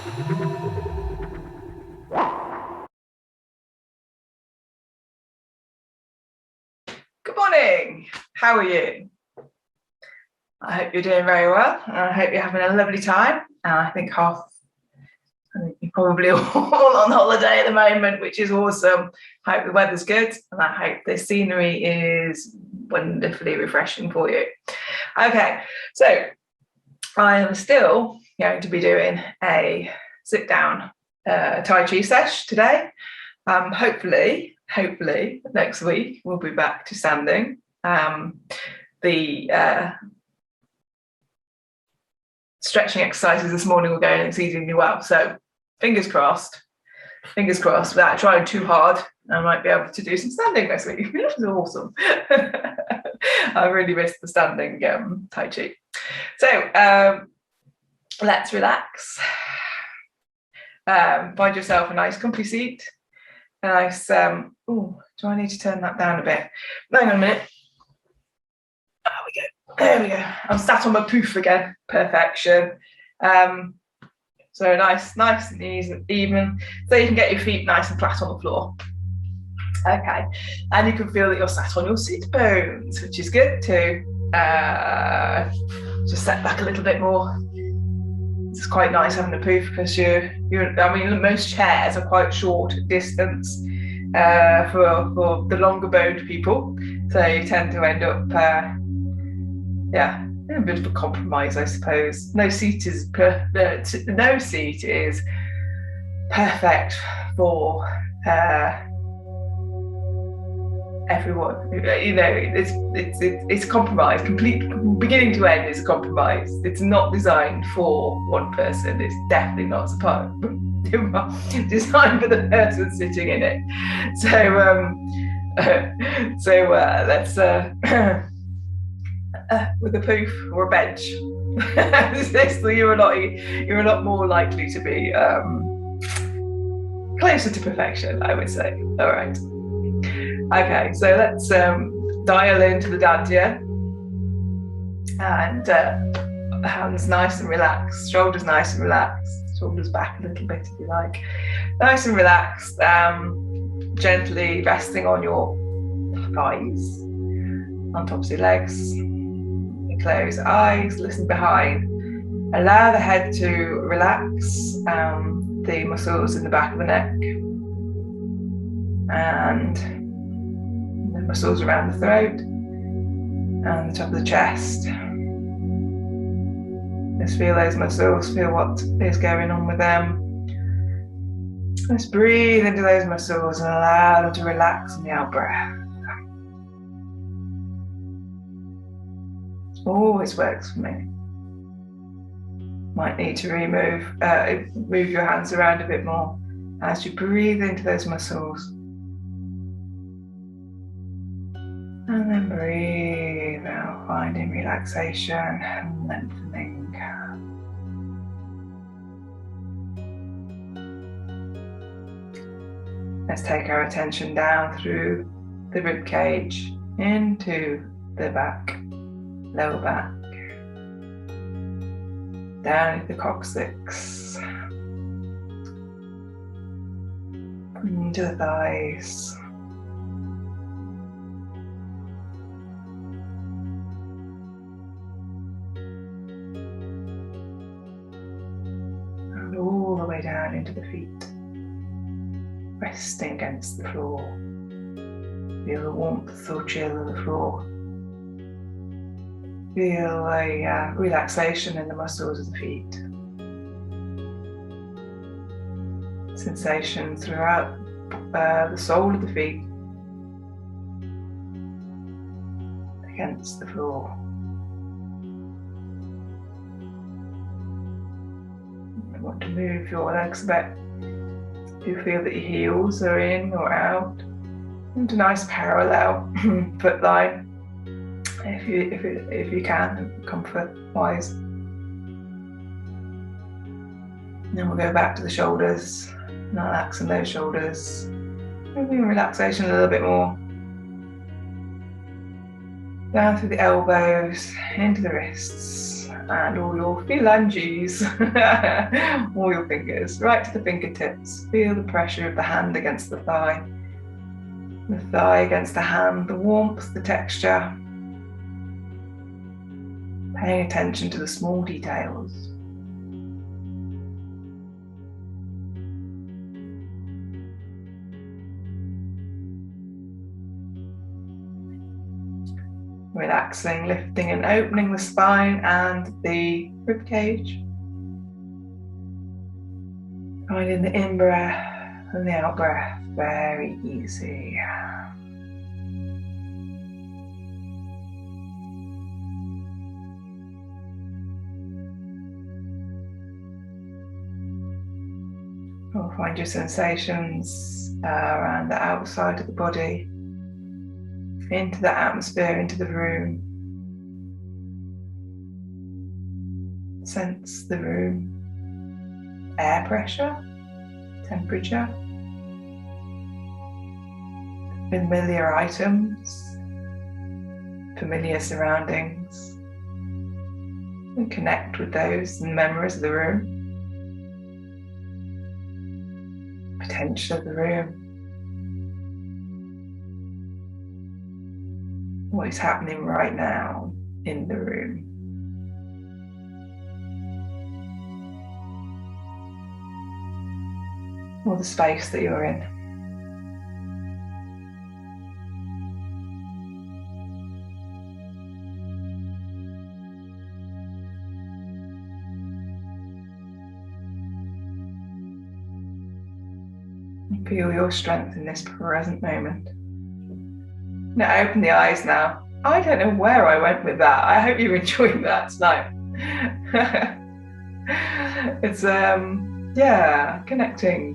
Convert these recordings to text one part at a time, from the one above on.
Good morning. How are you? I hope you're doing very well. I hope you're having a lovely time. I think you're probably all on holiday at the moment, which is awesome. I hope the weather's good, and I hope the scenery is wonderfully refreshing for you. Okay, so I am still going to be doing a sit down Tai Chi sesh today. Hopefully next week we'll be back to standing. The stretching exercises this morning were going exceedingly well, so fingers crossed, without trying too hard, I might be able to do some standing next week. This is awesome. I really missed the standing Tai Chi. So let's relax. Find yourself a nice comfy seat. A nice, do I need to turn that down a bit? Hang on a minute. There we go. I'm sat on my poof again. Perfection. So nice and easy, even. So you can get your feet nice and flat on the floor. Okay. And you can feel that you're sat on your seat bones, which is good too. Just set back a little bit more. It's quite nice having a poof because most chairs are quite short distance for the longer boned people. So you tend to end up a bit of a compromise, I suppose. No seat is perfect for everyone. It's a compromise. Complete beginning to end is a compromise. It's not designed for one person. It's definitely not designed for the person sitting in it. So let's with a poof or a bench. So you're a lot more likely to be closer to perfection, I would say. All right. Okay, so let's dial into the dantian, and hands nice and relaxed, shoulders nice and relaxed, shoulders back a little bit if you like, nice and relaxed, gently resting on your thighs, on top of your legs. You close your eyes, listen behind, allow the head to relax, the muscles in the back of the neck, and the muscles around the throat and the top of the chest. Just feel those muscles, feel what is going on with them. Just breathe into those muscles and allow them to relax on the out breath. Always works for me. Might need to move your hands around a bit more as you breathe into those muscles. And then breathe out, finding relaxation and lengthening. Let's take our attention down through the rib cage into the back, lower back, down into the coccyx, into the thighs. All the way down into the feet, resting against the floor. Feel the warmth or chill of the floor. Feel a relaxation in the muscles of the feet. Sensation throughout the sole of the feet against the floor. Want to move your legs a bit. You feel that your heels are in or out, and a nice parallel foot line, if you can, comfort wise. Then we'll go back to the shoulders, relaxing those shoulders, moving relaxation a little bit more. Down through the elbows, into the wrists, and all your phalanges, all your fingers, right to the fingertips. Feel the pressure of the hand against the thigh against the hand, the warmth, the texture. Paying attention to the small details. Relaxing, lifting and opening the spine and the ribcage. Finding the in-breath and the out-breath very easy. Or find your sensations around the outside of the body, into the atmosphere, into the room. Sense the room, air pressure, temperature, familiar items, familiar surroundings, and connect with those and memories of the room, potential of the room. What is happening right now in the room? Or the space that you're in. Feel your strength in this present moment. Now open the eyes now. I don't know where I went with that. I hope you're enjoying that tonight. It's connecting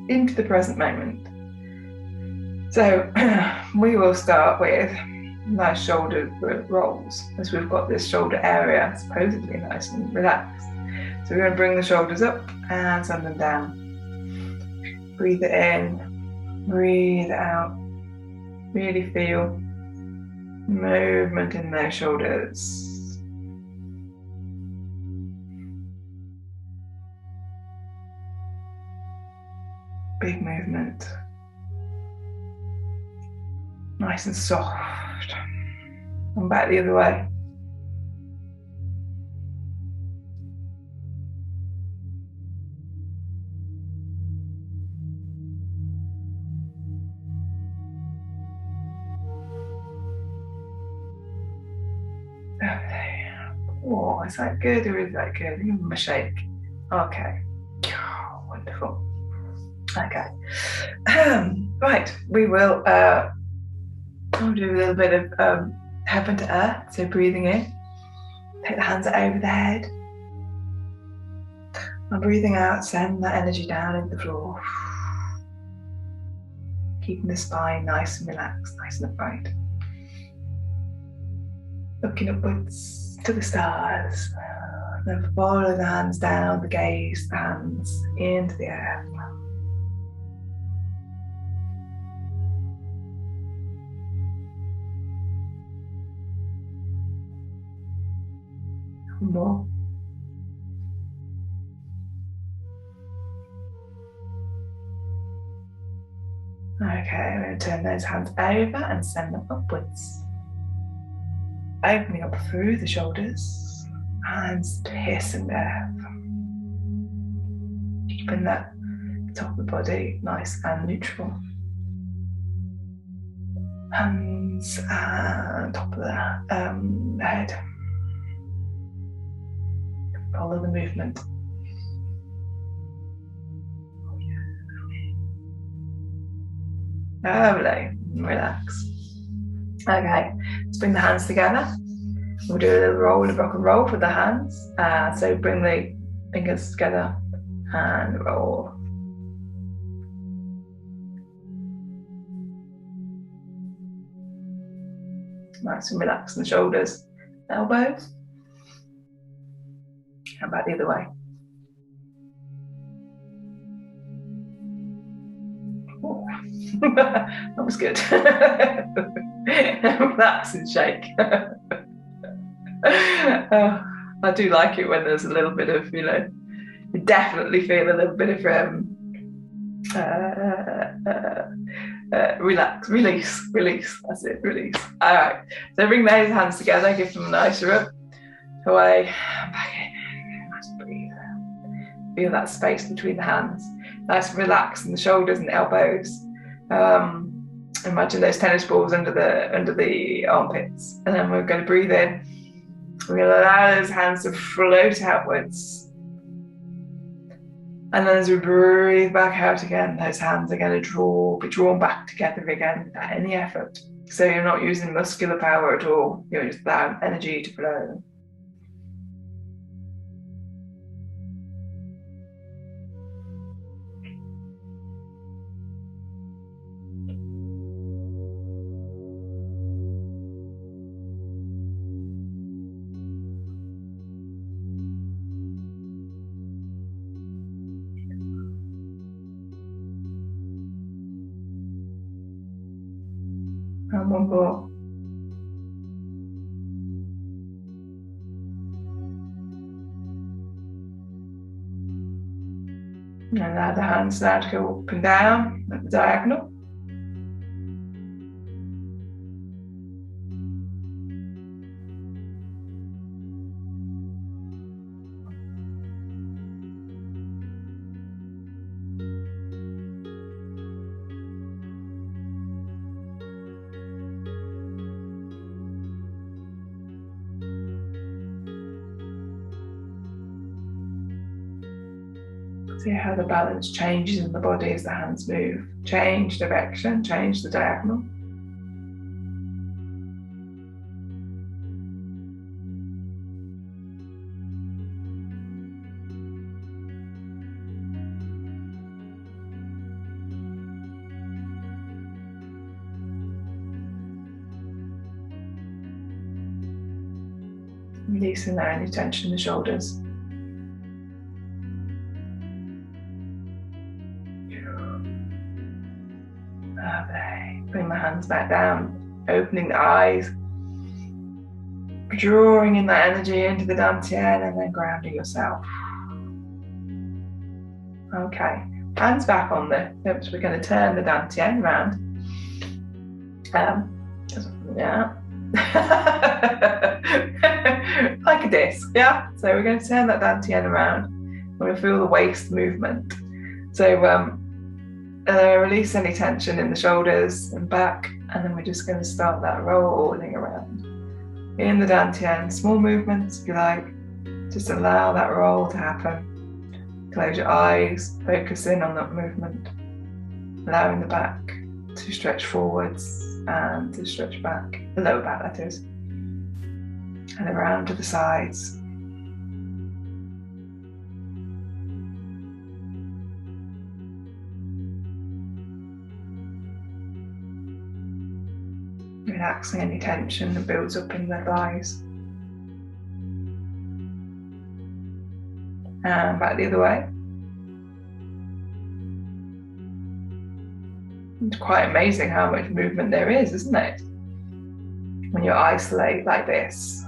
into the present moment. So we will start with nice shoulder rolls, as we've got this shoulder area supposedly nice and relaxed. So we're going to bring the shoulders up and send them down. Breathe it in, breathe it out. Really feel movement in those shoulders. Big movement. Nice and soft. And back the other way. Oh, is that good or is that good? Give them a shake. Okay. Oh, wonderful. Okay. Right, we will I'll do a little bit of heaven to earth. So breathing in, take the hands over the head. And breathing out, send that energy down into the floor. Keeping the spine nice and relaxed, nice and upright. Looking upwards to the stars. Then follow the hands down, the gaze, the hands into the earth. One more. Okay, I'm going to turn those hands over and send them upwards. Opening up through the shoulders, hands piercing the earth. Keeping that top of the body nice and neutral. Hands and top of the head. Follow the movement. Lovely. Relax. Okay, let's bring the hands together. We'll do a little roll of rock and roll for the hands. So bring the fingers together and roll. Nice and relax in the shoulders, elbows. And back the other way. Oh. That was good. Relax and shake. I do like it when there's a little bit of, you definitely feel a little bit of release. That's it, release. All right. So bring those hands together, give them a nice rub. Away, back in. Nice breathe. Feel that space between the hands. Nice and relaxed in the shoulders and the elbows. Imagine those tennis balls under the armpits, and then we're going to breathe in. We're going to allow those hands to float outwards, and then as we breathe back out again, those hands are going to be drawn back together again without any effort. So you're not using muscular power at all. You're just allowing energy to flow. And one more. And allow the hands now to go up and down at the diagonal. See how the balance changes in the body as the hands move. Change direction, change the diagonal. Releasing there any tension in the shoulders. Lovely. Bring the hands back down, opening the eyes, drawing in that energy into the dantian and then grounding yourself. Okay, hands back on the hips. We're going to turn the dantian around. Yeah. Like a disc, yeah? So we're going to turn that dantian around. We're going to feel the waist movement. So release any tension in the shoulders and back, and then we're just going to start that rolling around in the dantian. Small movements, if you like. Just allow that roll to happen. Close your eyes, focus in on that movement, allowing the back to stretch forwards and to stretch back, the lower back that is, and around to the sides. Relaxing any tension that builds up in the thighs. And back the other way. It's quite amazing how much movement there is, isn't it? When you isolate like this.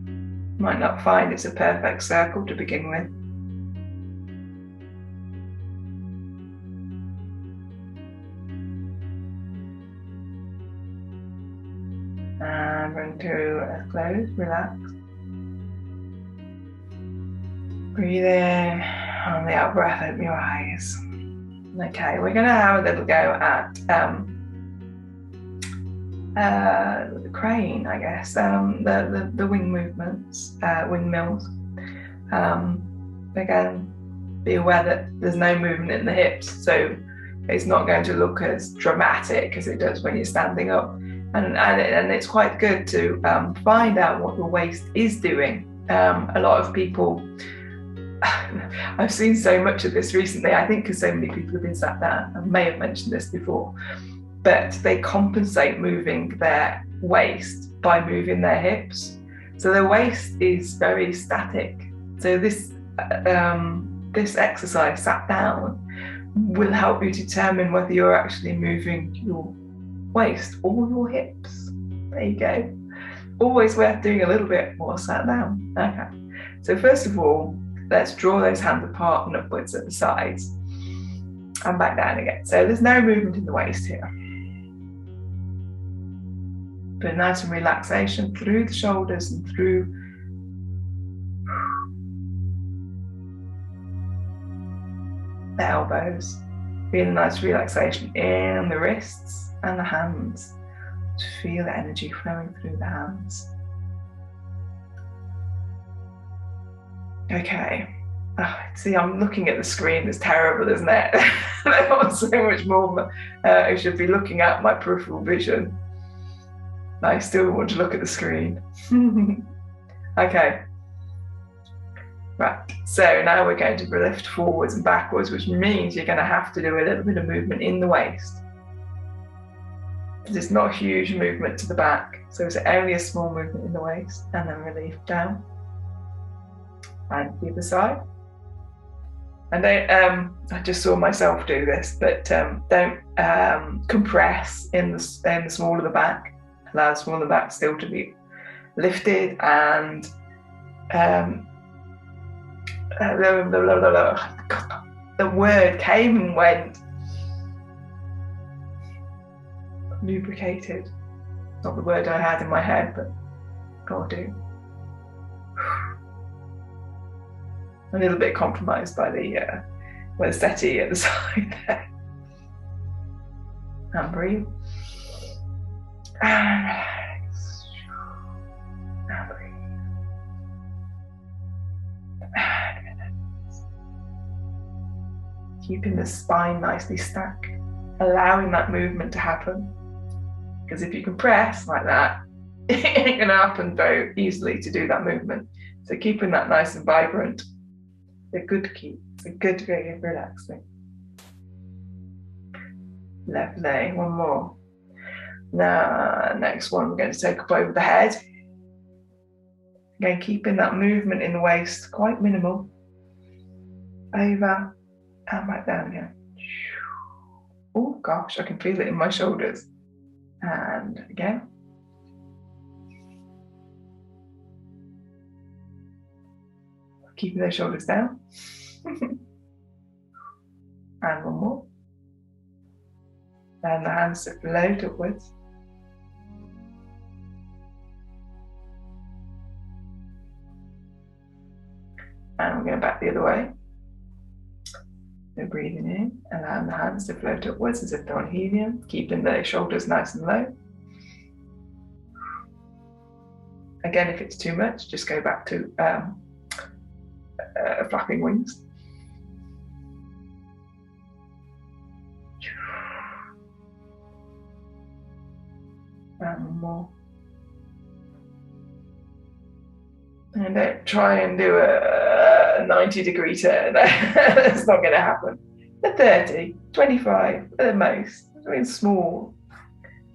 You might not find it's a perfect circle to begin with. And bring to a close, relax. Breathe in, on the out breath, open your eyes. Okay, we're going to have a little go at the crane, I guess, the wing movements, windmills. Again, be aware that there's no movement in the hips, so it's not going to look as dramatic as it does when you're standing up. And it's quite good to find out what your waist is doing. A lot of people, I've seen so much of this recently, I think because so many people have been sat down. I may have mentioned this before, but they compensate moving their waist by moving their hips. So their waist is very static. So this exercise, sat down, will help you determine whether you're actually moving your waist or your hips. There you go. Always worth doing a little bit more sat down. Okay. So first of all, let's draw those hands apart and upwards at the sides and back down again. So there's no movement in the waist here. But nice and relaxation through the shoulders and through the elbows. Feeling nice relaxation in the wrists and the hands. To feel the energy flowing through the hands. Okay. Oh, see, I'm looking at the screen. It's terrible, isn't it? I want so much more. I should be looking at my peripheral vision. I still want to look at the screen. Okay. Right. So now we're going to lift forwards and backwards, which means you're going to have to do a little bit of movement in the waist. It's not a huge movement to the back, so it's only a small movement in the waist, and then relief down. And the other side. And don't, I just saw myself do this, but don't compress in the small of the back. Allow the small of the back still to be lifted, and the word came and went. Lubricated. Not the word I had in my head, but I'll do. A little bit compromised by the settee at the side there. And breathe. And relax. And breathe. And relax. Keeping the spine nicely stacked, allowing that movement to happen. Because if you compress like that, it ain't going to happen very easily to do that movement. So keeping that nice and vibrant, a good key, a good way of relaxing. Lovely, one more. Now, next one, we're going to take up over the head. Again, keeping that movement in the waist quite minimal. Over and back down again. Oh gosh, I can feel it in my shoulders. And again. Keeping those shoulders down. And one more. And the hands to float upwards. And we're going back the other way. So breathing in, allowing the hands to float upwards as if they're on helium, keeping the shoulders nice and low. Again, if it's too much, just go back to flapping wings. And one more. And don't try and do a 90-degree turn. That's not going to happen. A 30, 25 at the most. I mean, small.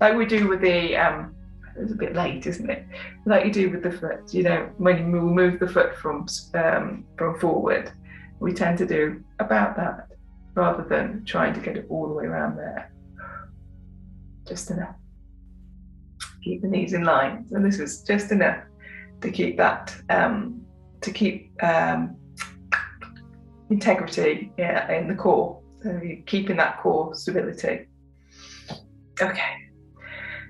Like we do with the, it's a bit late, isn't it? Like you do with the foot, you know, when you move the foot from forward, we tend to do about that rather than trying to get it all the way around there. Just enough. Keep the knees in line. So this was just enough to keep that, integrity in the core. So you're keeping that core stability. Okay.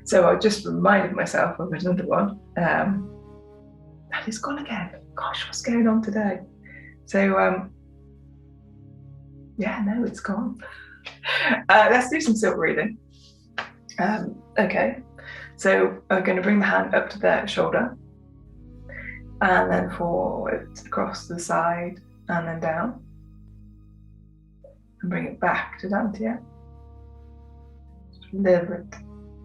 So I just reminded myself of another one. And it's gone again. Gosh, what's going on today? So, yeah, no, it's gone. Let's do some silk breathing. Okay. So I'm going to bring the hand up to the shoulder. And then forward, across the side, and then down. And bring it back to Dantian. Just a little bit.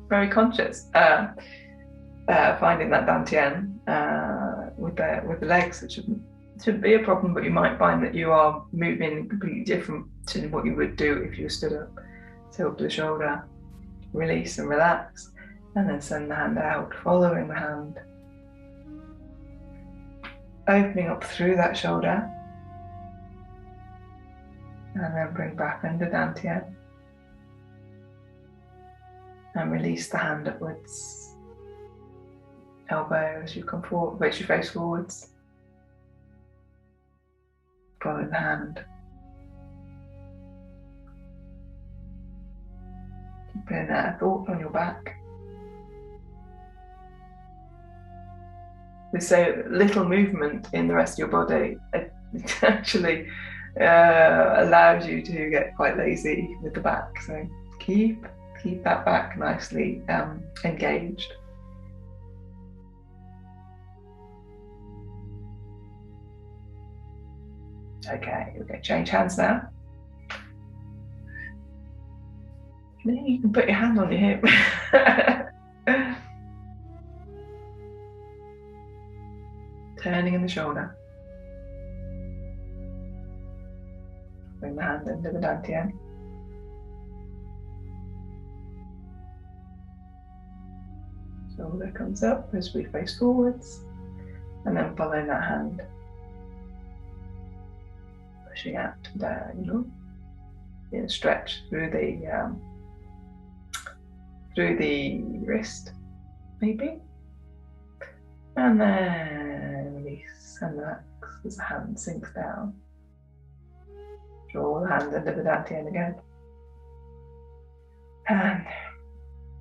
Very conscious. Finding that Dantian with the legs, it shouldn't be a problem, but you might find that you are moving completely different to what you would do if you stood up. So up to the shoulder, release and relax, and then send the hand out, following the hand. Opening up through that shoulder, and then bring back under Dantian. And release the hand upwards. elbow as you come forward, as you face forwards. Follow the hand. Keeping a thought on your back. With so little movement in the rest of your body, it actually allows you to get quite lazy with the back. So keep that back nicely engaged. Okay, we're going to change hands now. You can put your hand on your hip. Turning in the shoulder. Bring the hand under the dantian. Shoulder comes up as we face forwards, and then following that hand, pushing out to the diagonal. Stretch through the wrist, maybe, and then release and relax as the hand sinks down. Draw the hand under the dantian again, and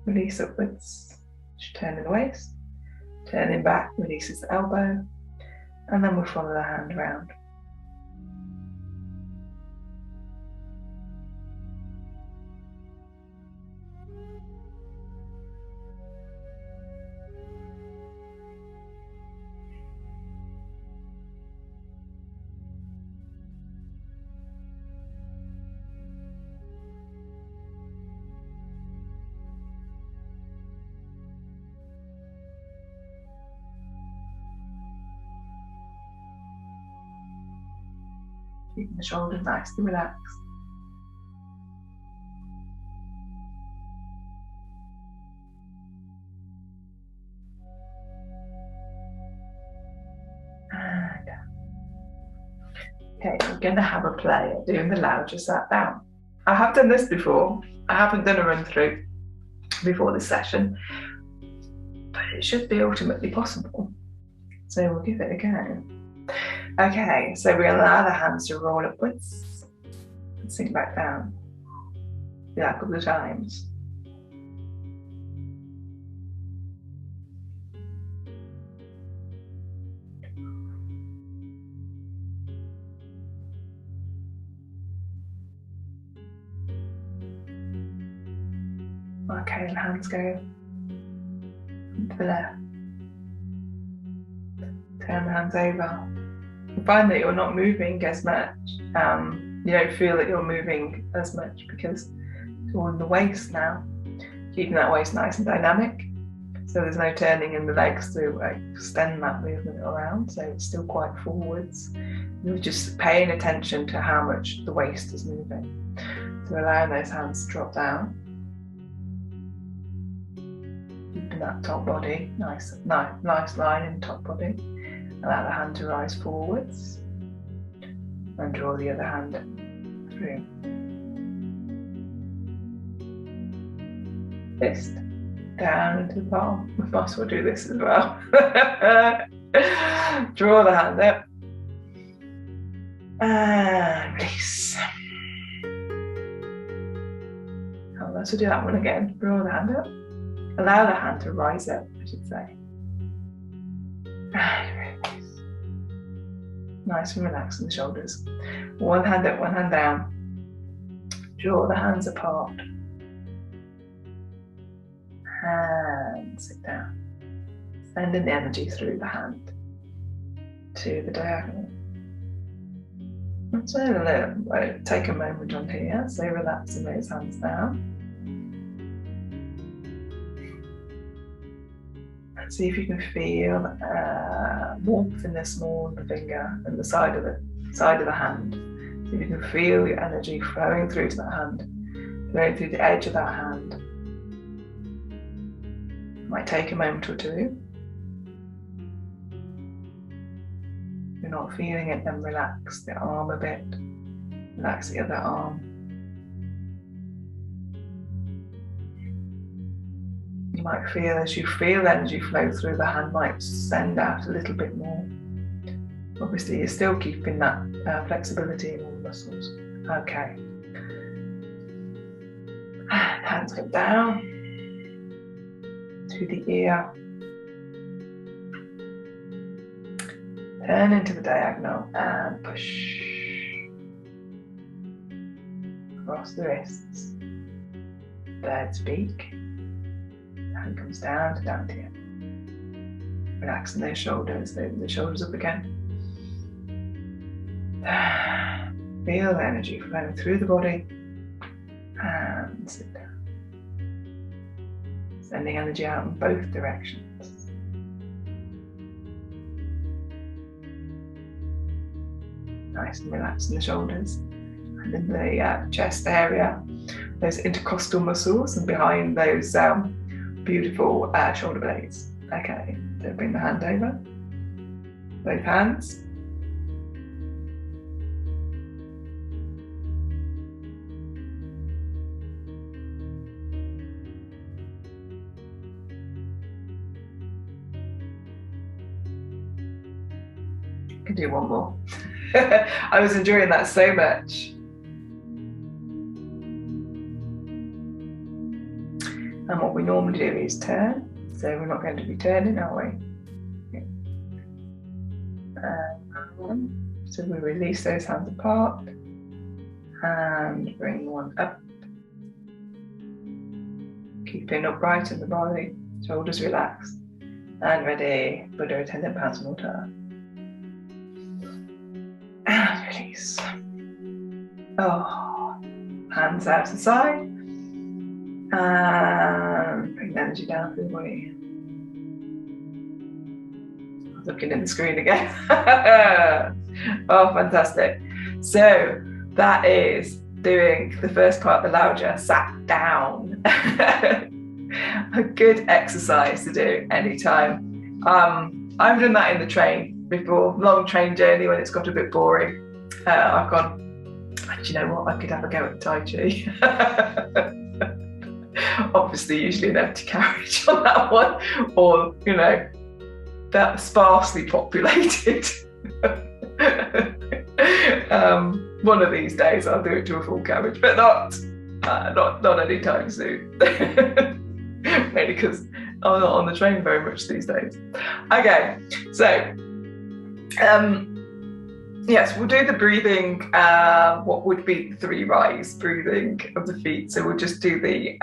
release upwards. Turning the waist, turning back, releases the elbow, and then we'll follow the hand around. Keeping the shoulders nicely relaxed. And okay, we're going to have a play at doing the Laojia sat down. I have done this before. I haven't done a run through before this session, but it should be ultimately possible. So we'll give it a go. Okay, so we allow the hands to roll upwards and sink back down. Do that a couple of times. Okay, and hands go to the left. Turn the hands over. You find that you're not moving as much. You don't feel that you're moving as much because it's all in the waist now. Keeping that waist nice and dynamic. So there's no turning in the legs to extend that movement around. So it's still quite forwards. You're just paying attention to how much the waist is moving. So allowing those hands to drop down. Keeping that top body, nice line in the top body. Allow the hand to rise forwards and draw the other hand through. Fist down into the palm. We might as well do this as well. Draw the hand up and release. Oh, let's do that one again. Draw the hand up. Allow the hand to rise up, I should say. And release. Nice and relaxed in the shoulders. One hand up, one hand down. Draw the hands apart. And sit down. Sending the energy through the hand to the diagonal. So take a moment on here. So relaxing those hands down. And see if you can feel warmth in the small of the finger and the side of the hand. See if you can feel your energy flowing through to that hand, flowing through the edge of that hand. Might take a moment or two. If you're not feeling it, then relax the arm a bit. Relax the other arm. You might feel, as you feel energy flow through, the hand might send out a little bit more. Obviously, you're still keeping that flexibility in all the muscles. Okay. Hands come down to the ear. Turn into the diagonal and push across the wrists. Bird's beak. Hand comes down to here. Relaxing those shoulders, the shoulders up again. Feel the energy flowing through the body and sit down. Sending energy out in both directions. Nice and relaxed in the shoulders and in the chest area, those intercostal muscles, and behind those beautiful shoulder blades. Okay, so bring the hand over, both hands. You can do one more. I was enjoying that so much. And what we normally do is turn. So we're not going to be turning, are we? So we release those hands apart and bring one up. Keeping upright in the body, shoulders relaxed. And ready, Buddha attendant bounce water. And release. Oh, hands out to the side. And bring the energy down through the body. Looking at the screen again. Oh, fantastic. So that is doing the first part of the Laojia, sat down. A good exercise to do anytime. I've done that in the train before, long train journey when it's got a bit boring. I've gone, do you know what, I could have a go at Tai Chi. Obviously, usually an empty carriage on that one, or, you know, that sparsely populated. One of these days I'll do it to a full carriage, but not anytime soon. Mainly because I'm not on the train very much these days. Okay, so yes, we'll do the breathing, what would be the 3 rise breathing of the feet. So we'll just do the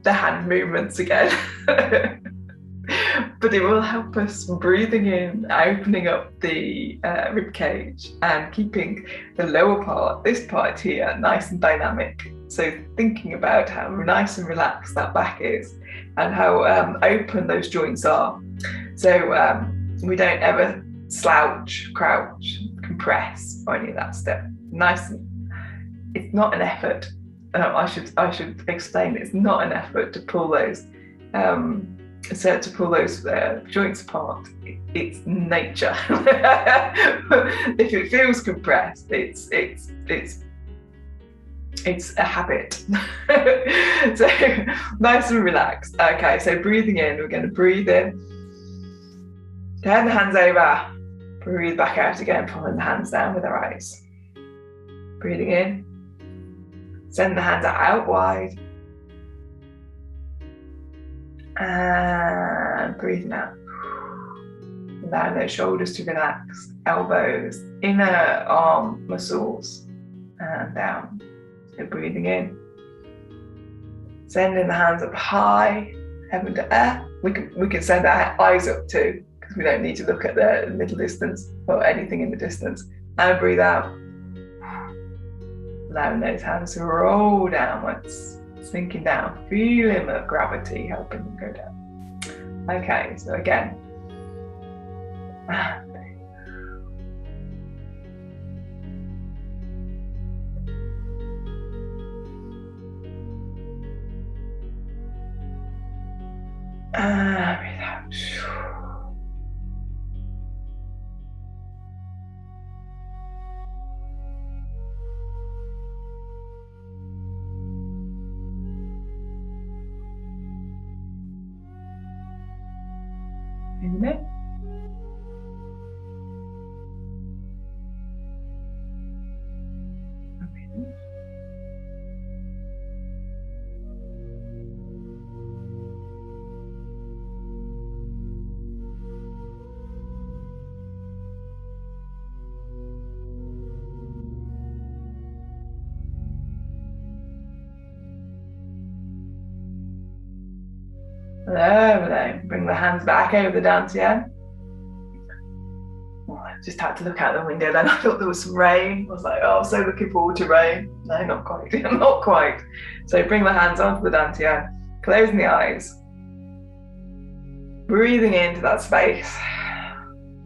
hand movements again. But it will help us breathing in, opening up the rib cage and keeping the lower part, this part here, nice and dynamic. So thinking about how nice and relaxed that back is and how open those joints are. So we don't ever slouch, crouch, compress or any of that stuff. Nice and, it's not an effort. I should explain, it's not an effort to pull those joints apart. It's nature. If it feels compressed, it's a habit. So nice and relaxed. Okay, so breathing in, we're going to breathe in, turn the hands over, breathe back out again, pulling the hands down with our eyes. Breathing in, send the hands out wide. And breathing out. Allowing those shoulders to relax, elbows, inner arm muscles, and down. So breathing in. Sending the hands up high, heaven to earth. We can send our eyes up too, because we don't need to look at the middle distance or anything in the distance. And breathe out. Allowing those hands to roll downwards. Sinking down, feeling the gravity helping them go down. Okay, so again. Breathe out. Lovely. Bring the hands back over the dantian. Oh, I just had to look out the window then. I thought there was some rain. I was like, oh, I'm so looking forward to rain. No, not quite. Not quite. So bring the hands onto the dantian, closing the eyes, breathing into that space,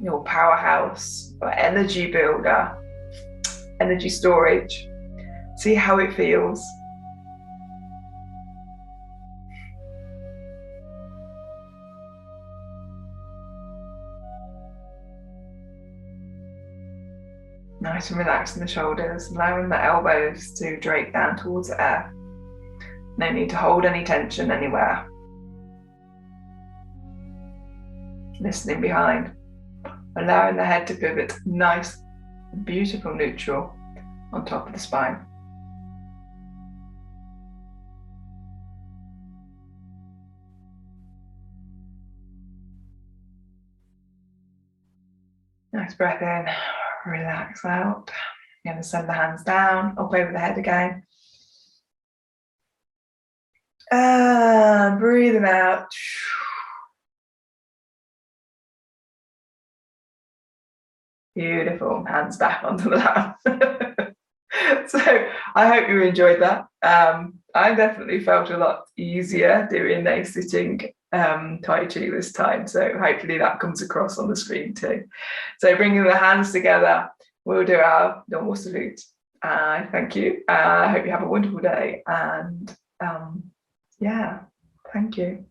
your powerhouse or energy builder, energy storage. See how it feels. Nice and relaxed in the shoulders, allowing the elbows to drape down towards the earth. No need to hold any tension anywhere. Listening behind, allowing the head to pivot nice, beautiful neutral on top of the spine. Nice breath in, relax out. You're going to send the hands down, up over the head again. And breathing out. Beautiful. Hands back onto the lap. So I hope you enjoyed that. I definitely felt a lot easier doing a sitting Tai Chi this time. So hopefully that comes across on the screen too. So bringing the hands together, we'll do our normal salute. Thank you. I hope you have a wonderful day. And yeah, thank you.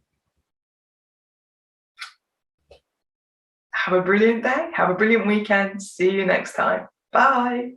Have a brilliant day. Have a brilliant weekend. See you next time. Bye.